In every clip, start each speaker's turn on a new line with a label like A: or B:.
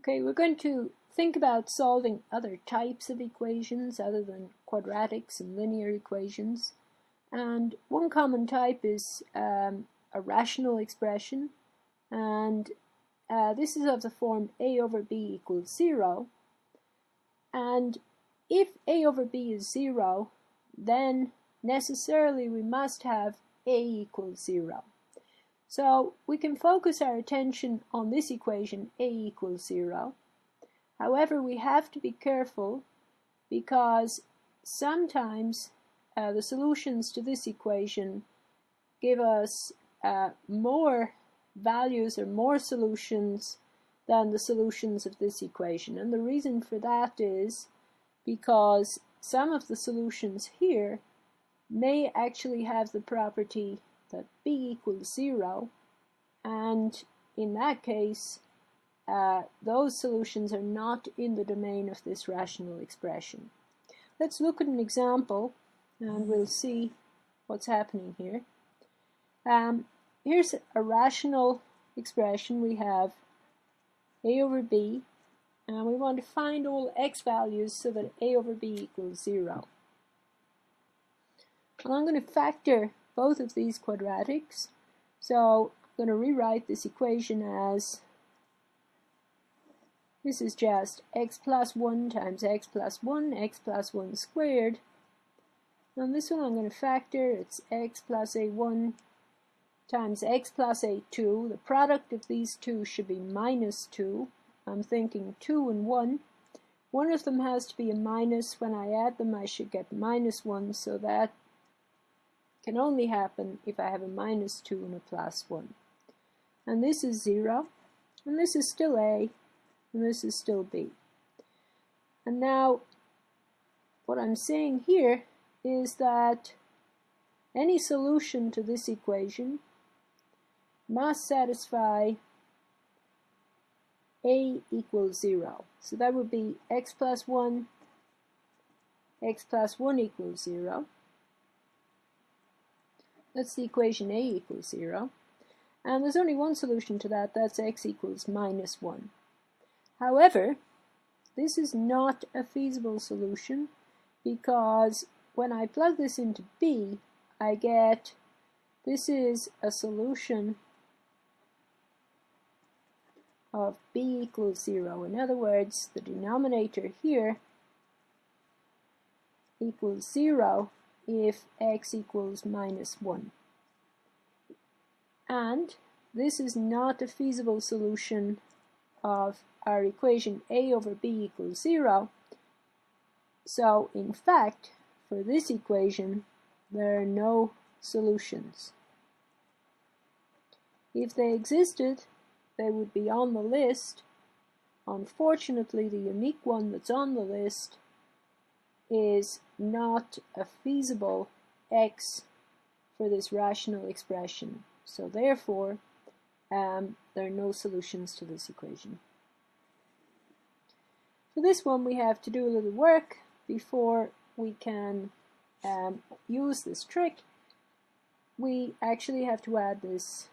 A: Okay, we're going to think about solving other types of equations other than quadratics and linear equations. And one common type is a rational expression, and this is of the form a over b equals 0. And if a over b is 0, then necessarily we must have a equals 0. So we can focus our attention on this equation, a equals 0. However, we have to be careful because sometimes the solutions to this equation give us more values or more solutions than the solutions of this equation. And the reason for that is because some of the solutions here may actually have the property that b equals 0, and in that case those solutions are not in the domain of this rational expression. Let's look at an example and we'll see what's happening here. Here's a rational expression. We have a over b, and we want to find all x values so that a over b equals 0. And I'm going to factor both of these quadratics. So I'm going to rewrite this equation as this is just x plus 1 times x plus 1, x plus 1 squared. And this one I'm going to factor. It's x plus a1 times x plus a2. The product of these two should be minus 2. I'm thinking 2 and 1. One of them has to be a minus. When I add them, I should get minus 1, so that can only happen if I have a minus 2 and a plus 1. And this is 0, and this is still a, and this is still b. And now what I'm saying here is that any solution to this equation must satisfy a equals 0. So that would be x plus 1 equals 0. That's the equation a equals 0. And there's only one solution to that, that's x equals minus 1. However, this is not a feasible solution because when I plug this into b, I get this is a solution of b equals 0. In other words, the denominator here equals 0 if x equals minus 1. And this is not a feasible solution of our equation a over b equals 0. So in fact, for this equation, there are no solutions. If they existed, they would be on the list. Unfortunately, the unique one that's on the list is not a feasible x for this rational expression. So therefore, there are no solutions to this equation. For this one, we have to do a little work before we can use this trick. We actually have to add these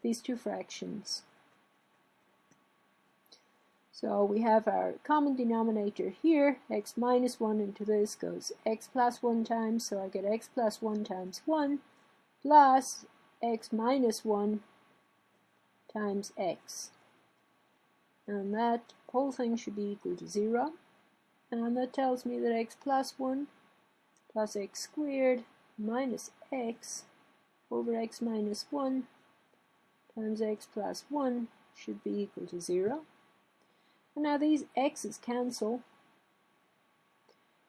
A: two fractions. So we have our common denominator here, x minus 1 into this goes x plus 1 times, so I get x plus 1 times 1 plus x minus 1 times x. And that whole thing should be equal to 0. And that tells me that x plus 1 plus x squared minus x over x minus 1 times x plus 1 should be equal to 0. And now these x's cancel,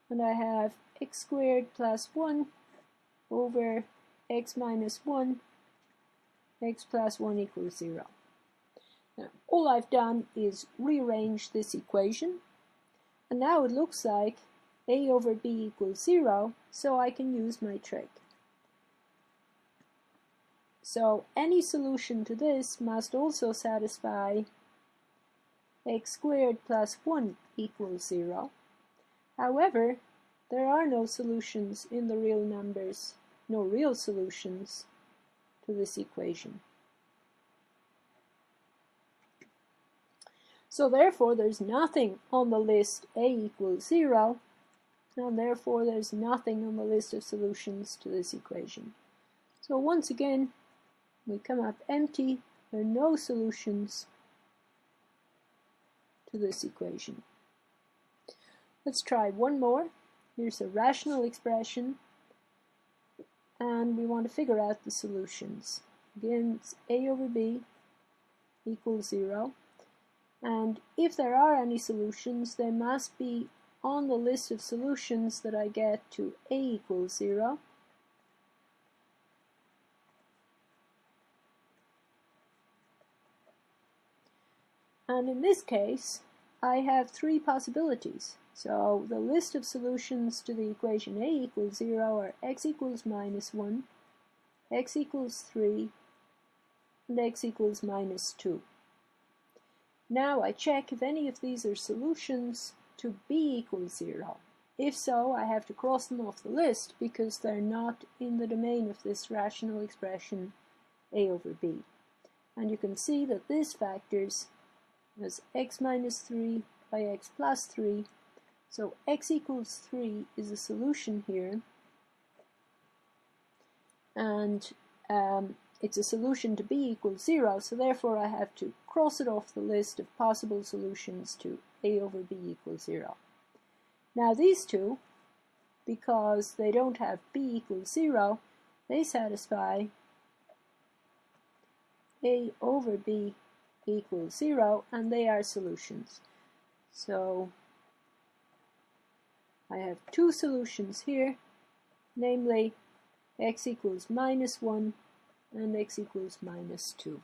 A: and I have x squared plus 1 over x minus 1, x plus 1 equals 0. Now, all I've done is rearrange this equation, and now it looks like a over b equals 0, so I can use my trick. So any solution to this must also satisfy x squared plus 1 equals 0. However, there are no solutions in the real numbers, no real solutions to this equation. So therefore there's nothing on the list a equals 0, and therefore there's nothing on the list of solutions to this equation. So once again, we come up empty. There are no solutions to this equation. Let's try one more. Here's a rational expression, and we want to figure out the solutions. Again, it's a over b equals 0, and if there are any solutions, they must be on the list of solutions that I get to a equals 0. And in this case, I have three possibilities. So the list of solutions to the equation a equals 0 are x equals minus 1, x equals 3, and x equals minus 2. Now I check if any of these are solutions to b equals 0. If so, I have to cross them off the list because they're not in the domain of this rational expression a over b. And you can see that this factors as x minus 3 by x plus 3. So x equals 3 is a solution here, and it's a solution to b equals 0, so therefore I have to cross it off the list of possible solutions to a over b equals 0. Now these two, because they don't have b equals 0, they satisfy a over b equals 0, and they are solutions. So I have two solutions here, namely x equals minus 1 and x equals minus 2.